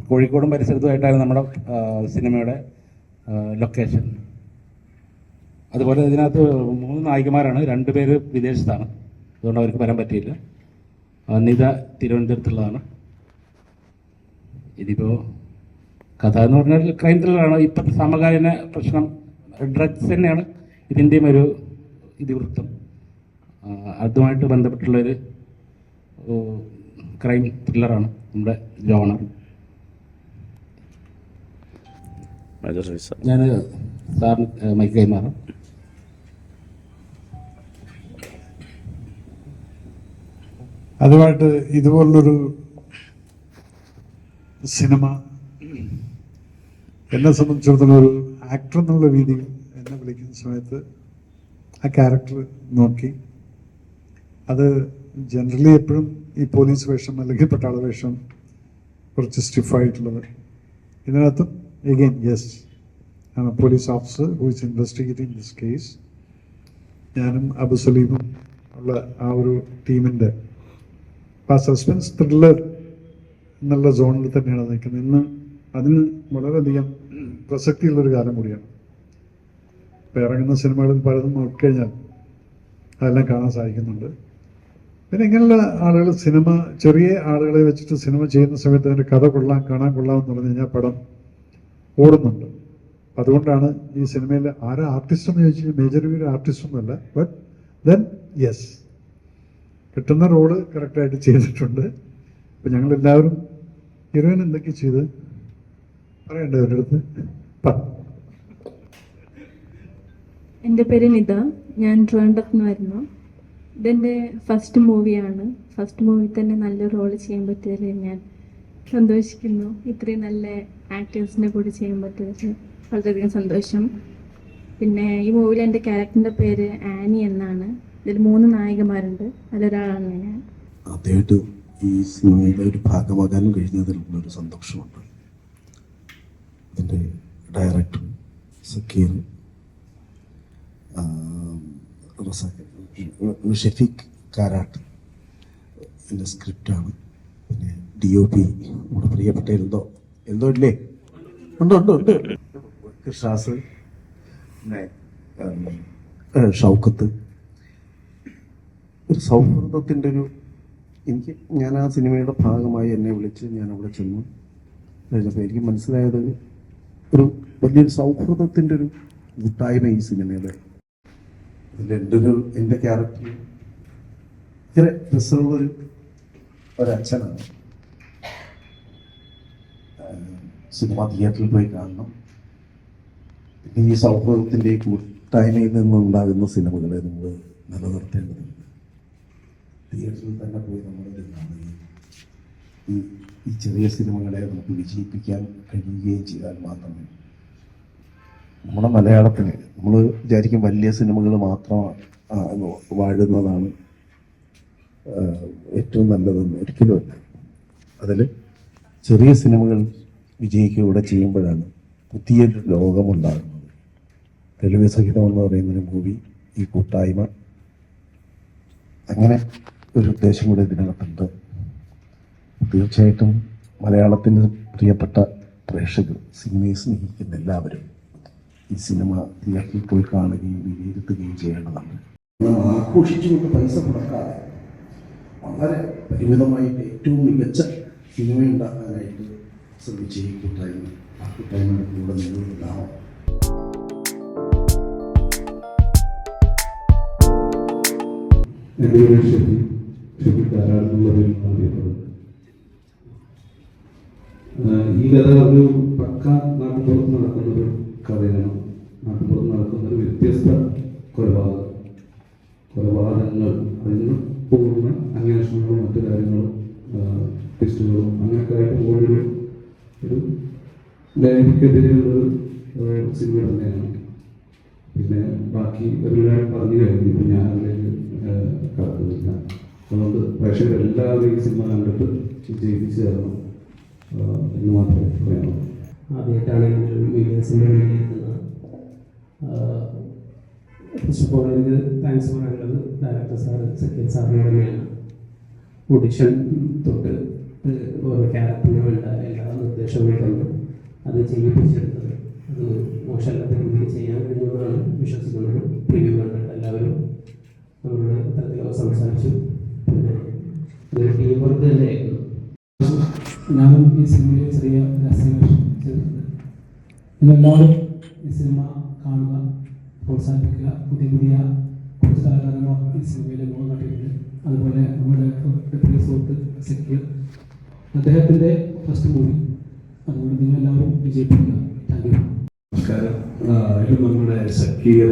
കോഴിക്കോടും പരിസരത്തുമായിട്ടാണ് നമ്മുടെ സിനിമയുടെ ലൊക്കേഷൻ. അതുപോലെ ഇതിനകത്ത് 3 നായികമാരാണ്, 2 പേര് വിദേശത്താണ്, അതുകൊണ്ട് അവർക്ക് വരാൻ പറ്റിയില്ല. നിത തിരുവനന്തപുരത്തുള്ളതാണ്. ഇതിപ്പോൾ കഥ എന്ന് പറഞ്ഞാൽ ക്രൈം ത്രില്ലറാണ്. ഇപ്പോഴത്തെ സമകാലീന പ്രശ്നം ഡ്രഗ്സ് തന്നെയാണ് ഇതിൻ്റെയും ഒരു ഇതിവൃത്തം. അതുമായിട്ട് ബന്ധപ്പെട്ടുള്ളൊരു ക്രൈം ത്രില്ലറാണ് നമ്മുടെ ജോണർ. ഞാൻ സാറിന് മൈക്ക് കൈമാറാം. അതുമായിട്ട് ഇതുപോലുള്ളൊരു സിനിമ എന്നെ സംബന്ധിച്ചിടത്തോളം ഒരു ആക്ടർ എന്നുള്ള രീതിയിൽ എന്നെ വിളിക്കുന്ന സമയത്ത് ആ ക്യാരക്ടർ നോക്കി അത് ജനറലി എപ്പോഴും ഈ പോലീസ് വേഷം അല്ലെങ്കിൽ പട്ടാള വേഷം കുറച്ച് സ്റ്റിഫായിട്ടുള്ളത്. ഇതിനകത്തും again yes I am a police officer who is investigating this case. ഞാനും അബു സലീമും ഉള്ള ആ ഒരു ടീമിൻ്റെ ആ സസ്പെൻസ് ത്രില്ലർ എന്നുള്ള സോണിൽ തന്നെയാണ് നിൽക്കുന്നത്. ഇന്ന് അതിന് വളരെയധികം പ്രസക്തിയുള്ളൊരു കാലം കൂടിയാണ്. ഇപ്പം ഇറങ്ങുന്ന സിനിമകളിൽ പലതും നോക്കിക്കഴിഞ്ഞാൽ അതെല്ലാം കാണാൻ സാധിക്കുന്നുണ്ട്. പിന്നെ ഇങ്ങനെയുള്ള ആളുകൾ സിനിമ ചെറിയ ആളുകളെ വെച്ചിട്ട് സിനിമ ചെയ്യുന്ന സമയത്ത് അതിൻ്റെ കഥ കൊള്ളാം, കാണാൻ കൊള്ളാം എന്ന് പറഞ്ഞു കഴിഞ്ഞാൽ പടം ഓടുന്നുണ്ട്. അതുകൊണ്ടാണ് ഈ സിനിമയിൽ ആരാ ആർട്ടിസ്റ്റ് എന്ന് ചോദിച്ചു കഴിഞ്ഞാൽ മേജർ ഒരു ആർട്ടിസ്റ്റ് ഒന്നുമല്ല. ബട്ട് ദെൻ യെസ് കിട്ടുന്ന റോള് കറക്റ്റായിട്ട് ചെയ്തിട്ടുണ്ട്. ഇപ്പം ഞങ്ങളെല്ലാവരും ഹീറോയിൻ എന്തൊക്കെ ചെയ്ത് പറയണ്ടേ അവരുടെ അടുത്ത്? എൻ്റെ പേര് നിത, ഞാൻ ട്രിവാൻഡ്രത്ത് നിന്ന് വരുന്നു. ഇതെൻ്റെ ഫസ്റ്റ് മൂവിയാണ്. ഫസ്റ്റ് മൂവി തന്നെ നല്ല റോള് ചെയ്യാൻ പറ്റിയതിൽ ഞാൻ സന്തോഷിക്കുന്നു. ഇത്രയും നല്ല ആക്ടേഴ്സിൻ്റെ കൂടെ ചെയ്യാൻ പറ്റിയതിൽ വളരെയധികം സന്തോഷം. പിന്നെ ഈ മൂവിയിൽ എൻ്റെ ക്യാരക്ടറിൻ്റെ പേര് ആനി എന്നാണ്. ഇതിൽ 3 നായികമാരുണ്ട്, അതിലൊരാളാണ് ഞാൻ. ആദ്യമായിട്ട് ഈ സിനിമയുടെ ഒരു ഭാഗമാകാൻ കഴിഞ്ഞതിലുള്ളൊരു സന്തോഷമുണ്ട്. ഇതിൻ്റെ ഡയറക്ടർ സക്കീർ, ഷെഫീഖ് കാരാട്ട് എൻ്റെ സ്ക്രിപ്റ്റാണ്. പിന്നെ DOP നമ്മുടെ പ്രിയപ്പെട്ട എന്തോ ഇല്ലേ, ഉണ്ട് ഷാസ്, പിന്നെ ഷൗക്കത്ത്. ഒരു സൗഹൃദത്തിൻ്റെ ഞാൻ ആ സിനിമയുടെ ഭാഗമായി എന്നെ വിളിച്ച് ഞാൻ അവിടെ ചെന്നു കഴിഞ്ഞപ്പോൾ എനിക്ക് മനസ്സിലായത് ഒരു വലിയൊരു സൗഹൃദത്തിൻ്റെ ഒരു കൂട്ടായ്മ ഈ സിനിമയുടെ. എൻ്റെ ക്യാരക്ടർ ഇത്ര രസമുള്ള ഒരച്ഛനാണ്. സിനിമ തിയേറ്ററിൽ പോയി കാണണം. പിന്നെ ഈ സൗഹൃദത്തിൻ്റെ കൂട്ടായ്മയിൽ നിന്നുണ്ടാകുന്ന സിനിമകളെ നമ്മൾ നിലനിർത്തേണ്ടതുണ്ട്. തിയേറ്ററിൽ തന്നെ പോയി നമ്മളത് കാണുകയും ഈ ചെറിയ സിനിമകളെ നമുക്ക് വിജയിപ്പിക്കാൻ കഴിയുകയും ചെയ്താൽ മാത്രമേ നമ്മുടെ മലയാളത്തിന്, നമ്മൾ വിചാരിക്കും വലിയ സിനിമകൾ മാത്രം വാഴുന്നതാണ് ഏറ്റവും നല്ലതെന്ന്. ഒരിക്കലുമല്ല. അതിൽ ചെറിയ സിനിമകൾ വിജയിക്കുകയൂടെ ചെയ്യുമ്പോഴാണ് പുതിയൊരു ലോകമുണ്ടാകുന്നത്. തെളിവ് സഹിതം എന്ന് പറയുന്നൊരു മൂവി, ഈ കൂട്ടായ്മ, അങ്ങനെ ഒരു ഉദ്ദേശം കൂടെ ഇതിനകത്തുണ്ട്. തീർച്ചയായിട്ടും മലയാളത്തിൻ്റെ പ്രിയപ്പെട്ട പ്രേക്ഷകർ, സിനിമയെ സ്നേഹിക്കുന്ന എല്ലാവരും ഈ സിനിമ തിയേറ്ററിൽ പോയി കാണുകയും വിലയിരുത്തുകയും ചെയ്യേണ്ടതാണ്. ആഘോഷിച്ചുകൊണ്ട് പൈസ മുടക്കാതെ വളരെ പരിമിതമായിട്ട് ഏറ്റവും മികച്ച സിനിമ ഉണ്ടാക്കാനായിട്ട് ശ്രമിച്ച ഈ കൂട്ടായ്മ, ആ കൂട്ടായ്മയുടെ കൂടെ നിലനിൽക്കാമോ? എൻ്റെ പേര് ഷെഫീഖ് അറിയപ്പെടുന്നത്. ഈ കഥ ഒരു പക്ക നാട്ടുപുറത്ത് നടക്കുന്നൊരു കഥയാണ്. നാട്ടുപുറത്ത് നടക്കുന്നൊരു വ്യത്യസ്ത കൊലപാതകങ്ങൾ, അതിന് പോകുന്ന അന്വേഷണങ്ങളും മറ്റു കാര്യങ്ങളും ടെസ്റ്റുകളും അങ്ങനെയൊക്കെ ആയിട്ട് പോകുന്നൊരു ലൈഫിക്കെതിരെയുള്ളൊരു സിനിമ തന്നെയാണ്. പിന്നെ ബാക്കി ഒരുപാട് പറഞ്ഞു കഴിഞ്ഞു. ഇപ്പം ഞാൻ അതിലേക്ക് കടക്കുന്നില്ല. അതുകൊണ്ട് പ്രേക്ഷകരെല്ലാവരും ഈ സിനിമ കണ്ടിട്ട് വിജയിപ്പിച്ച് തരണം എന്ന് മാത്രമേ പറയാനുള്ളൂ. ആദ്യമായിട്ടാണ് ഒരു മീഡിയസിൻ്റെ വേണ്ടിയിരിക്കുന്നത്. ഫസ്റ്റ് ഓഫ് ഓൾ എനിക്ക് താങ്ക്സ് പറയാനുള്ളത് ഡയറക്ടർ സക്കീർ സാറിനോട് തന്നെയാണ്. ഓഡിഷൻ തൊട്ട് ഓരോ ക്യാരക്ടറിന് വേണ്ട എല്ലാ നിർദ്ദേശങ്ങളും സ്റ്റോറി കണ്ടു അത് ചെയ്യിപ്പിച്ചെടുത്തത് അത് മോശമല്ലാത്ത രീതിയിൽ ചെയ്യാൻ കഴിഞ്ഞതാണ് വിശ്വസിക്കുന്നത്. പ്രിവ്യൂ കണ്ടിട്ട് എല്ലാവരും നമ്മളോട് അത്തരത്തിലൊക്കെ സംസാരിച്ചു. പിന്നെ ഇതൊരു ടീം വർക്ക് തന്നെയായിരുന്നു. ഞാനും ഈ സിനിമയിൽ ചെറിയ രഹസ്യവേഷം ചെയ്തിട്ടുണ്ട്. നിങ്ങളെല്ലാവരും ഈ സിനിമ കാണുക, പ്രോത്സാഹിപ്പിക്കുക. പുതിയ പുതിയ കുറച്ച് കലാകാരന്മാർ ഈ സിനിമയിൽ മുഖം കണ്ടിട്ടുണ്ട്. അതുപോലെ നമ്മുടെ പ്രിയ സുഹൃത്ത് സക്കീർ, അദ്ദേഹത്തിൻ്റെ ഫസ്റ്റ് മൂവി, അതുകൊണ്ട് നിങ്ങളെല്ലാവരും വിജയിപ്പിക്കുക. Thank you. നമസ്കാരം. ഇത് നമ്മുടെ സക്കീർ,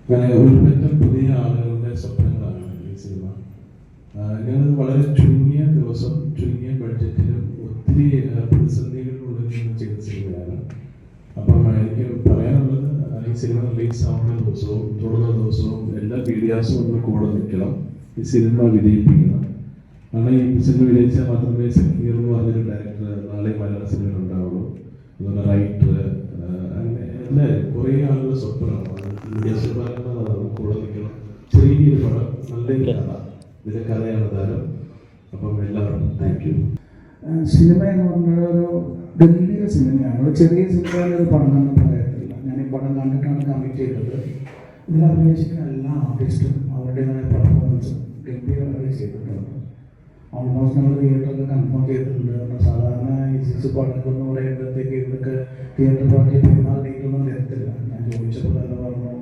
അങ്ങനെ ഒരുപറ്റം പുതിയ ആളുകളുടെ സ്വപ്നങ്ങളാണ് ഈ സിനിമ. ഞങ്ങൾ വളരെ ചുരുങ്ങിയ ദിവസം ചുരുങ്ങിയ ബഡ്ജറ്റിലും ഒത്തിരി പ്രതിസന്ധികളിലുള്ളിൽ നിന്ന് ചെയ്ത സിനിമയാണ്. അപ്പം എനിക്ക് പറയാനുള്ളത്, ഈ സിനിമ റിലീസ് ആവുന്ന ദിവസവും തുടർന്ന ദിവസവും എല്ലാ മീഡിയാസും ഒന്ന് കൂടെ നിൽക്കണം, ഈ സിനിമ വിജയിപ്പിക്കണം. കാരണം ഈ സിനിമ വിജയിച്ചാൽ മാത്രമേ സക്കീർ എന്ന് പറഞ്ഞൊരു ഡയറക്ടർ നാളെ മലയാള സിനിമയിൽ ഉണ്ടാവുള്ളൂ. അതുപോലെ റൈറ്റർ, അങ്ങനെ എല്ലാവരും കുറേ ആളുകളുടെ സ്വപ്നമാണ്. മീഡിയാസ് കൂടെ നിൽക്കണം. ചെറിയൊരു പടം, നല്ലൊരു കഥ, ഇതിൻ്റെ കഥയാണ് താരം. അപ്പം എല്ലാവർക്കും താങ്ക് യു. സിനിമ എന്ന് പറഞ്ഞാൽ ഒരു ഗംഭീര സിനിമയാണ്. ഒരു ചെറിയ സിനിമയിൽ ഒരു പടം എന്ന് പറയത്തില്ല. ഞാൻ ഈ പടം കണ്ടിട്ടാണ് കമ്മിറ്റ് ചെയ്തത്. ഇതിൽ അഭിനയിച്ചിരിക്കുന്ന എല്ലാ ആർട്ടിസ്റ്റും അവരുടേതായ പെർഫോമൻസും ഗംഭീരമായി ചെയ്തിട്ടുണ്ട്. ഓൾമോസ്റ്റ് നമ്മൾ തിയേറ്ററിൽ കൺഫേം ചെയ്തിട്ടുണ്ട്. കാരണം സാധാരണ ഈ സിക്സ് പടങ്ങൾ എന്ന് പറയുമ്പോഴത്തേക്ക് ഇതൊക്കെ തിയേറ്റർ പാർട്ടി പെരുന്നാൾ ഡേറ്റൊന്നും തരത്തില്ല. ഞാൻ ചോദിച്ചപ്പോൾ തന്നെ പറഞ്ഞു,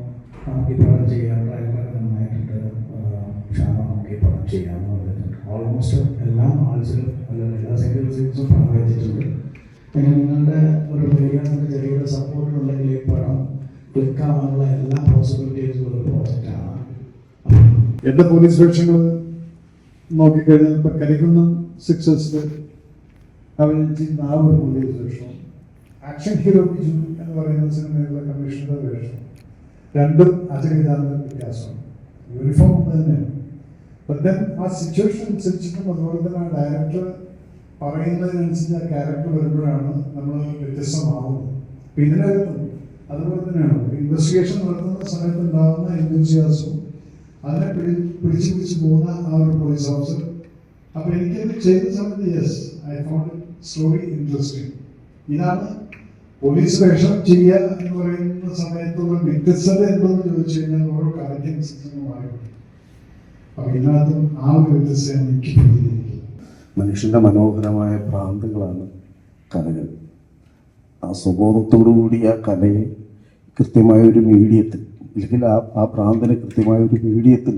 നമുക്ക് ഈ പടം ചെയ്യാം, ട്രയലൊക്കെ നന്നായിട്ടുണ്ട്, ഷാന നമുക്ക് ഈ പടം ചെയ്യാമെന്ന് പറഞ്ഞിട്ടുണ്ട്. ഓൾമോസ്റ്റ് എല്ലാ ആഴ്ചയിലും അല്ലെങ്കിൽ എല്ലാ സിംഗിൾ സീൻസും പടം വെച്ചിട്ടുണ്ട്. പിന്നെ നിങ്ങളുടെ ഒരു മീഡിയാസിൻ്റെ ചെറിയൊരു സപ്പോർട്ട് ഉണ്ടെങ്കിൽ ഈ പടം ക്ലിക്കാവാനുള്ള എല്ലാ പോസിബിലിറ്റീസും ഒരു പ്രോജക്റ്റാണ്. എൻ്റെ പോലീസ് വേഷങ്ങൾ നോക്കിക്കഴിഞ്ഞാൽ ഇപ്പം കരിക്കുന്നം സിക്സസിൽ അഭിനയിച്ചിരുന്ന ആ ഒരു പോലീസ് വേഷം, ആക്ഷൻ ഹീറോ ബിജു എന്ന് പറയുന്ന സിനിമയിലുള്ള കമ്മീഷണറുടെ വേഷം, രണ്ടും അജഗജാന്തര വ്യത്യാസമാണ്. യൂണിഫോം ഒന്ന് തന്നെയാണ്. പക്ഷേ ആ സിറ്റുവേഷൻ അനുസരിച്ചിട്ടും അതുപോലെ തന്നെ ആ ഡയറക്ടർ പറയുന്നതിനനുസരിച്ച് ആ ക്യാരക്ടർ വരുമ്പോഴാണ് നമ്മൾ വ്യത്യസ്തമാവുന്നത്. ഇതിനകത്തും അതുപോലെ തന്നെയാണ് ഇൻവെസ്റ്റിഗേഷൻ നടത്തുന്ന സമയത്ത് ഉണ്ടാകുന്ന എൻതൂസിയാസവും അതിനെ പിടിച്ചു പോകുന്ന ആ ഒരു പോലീസ് ഓഫീസർ. അപ്പോൾ എനിക്കത് ചെയ്ത സമയത്ത് yes, I found story interesting. ഇതാണ് പോലീസ് വേഷം ചെയ്യുക എന്ന് പറയുന്ന സമയത്തുള്ള വ്യത്യസ്തത എന്തെന്ന് ചോദിച്ചു കഴിഞ്ഞാൽ ഓരോ കഥയ്ക്കനുസരിച്ച് മാറിയിട്ടുണ്ട്. അപ്പോൾ ഇതിനകത്തും ആ ഒരു വ്യത്യസ്തയാണ് എനിക്ക് തോന്നിയിരിക്കുന്നത്. മനുഷ്യൻ്റെ മനോഹരമായ ഭ്രാന്തുകളാണ് കലകൾ. ആ സ്വബോധത്തോടുകൂടി ആ കലയെ കൃത്യമായ ഒരു മീഡിയത്തിൽ, അല്ലെങ്കിൽ ആ ഭ്രാന്തിനെ കൃത്യമായ ഒരു മീഡിയത്തിൽ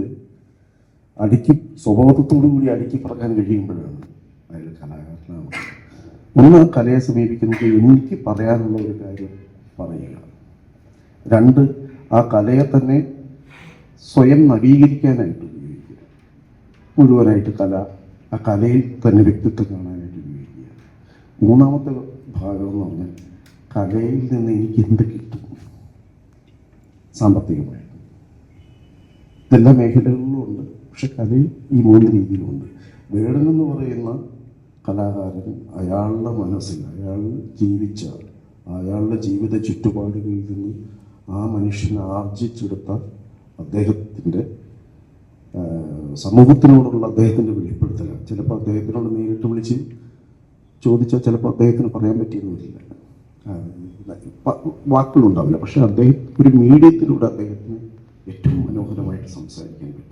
സ്വബോധത്തോടു കൂടി അടുക്കി പറക്കാൻ കഴിയുമ്പോഴാണ് അയാൾ കലാകാരനാണ്. ഒന്ന്, കലയെ സമീപിക്കുന്നത് എനിക്ക് പറയാനുള്ള ഒരു കാര്യം പറയുക. രണ്ട്, ആ കലയെ തന്നെ സ്വയം നവീകരിക്കാനായിട്ട് ഉപയോഗിക്കുക. മുഴുവനായിട്ട് ആ കലയിൽ തന്നെ വ്യക്തിത്വം കാണാനായിട്ട് ഉപയോഗിക്കുക. മൂന്നാമത്തെ ഭാഗം എന്ന് പറഞ്ഞാൽ കലയിൽ നിന്ന് എനിക്ക് എന്ത് കിട്ടും സാമ്പത്തികമായിട്ട്. ഇതെല്ലാ മേഖലകളിലും ഉണ്ട്. പക്ഷെ കലയിൽ ഈ മൂന്ന് രീതിയിലുണ്ട്. വേടൻ എന്ന് പറയുന്ന കലാകാരൻ അയാളുടെ മനസ്സിൽ അയാൾ ജീവിച്ച അയാളുടെ ജീവിത ചുറ്റുപാടുകളിൽ നിന്ന് ആ മനുഷ്യനെ ആർജിച്ചെടുത്ത അദ്ദേഹത്തിൻ്റെ സമൂഹത്തിനോടുള്ള അദ്ദേഹത്തിൻ്റെ വെളിപ്പെടുത്തലാണ്. ചിലപ്പോൾ അദ്ദേഹത്തിനോട് നേരിട്ട് വിളിച്ച് ചോദിച്ചാൽ ചിലപ്പോൾ അദ്ദേഹത്തിന് പറയാൻ പറ്റിയെന്ന് വരില്ല, വാക്കുകളുണ്ടാവില്ല. പക്ഷെ അദ്ദേഹം ഒരു മീഡിയത്തിലൂടെ അദ്ദേഹത്തിന് ഏറ്റവും മനോഹരമായിട്ട് സംസാരിക്കാൻ പറ്റും.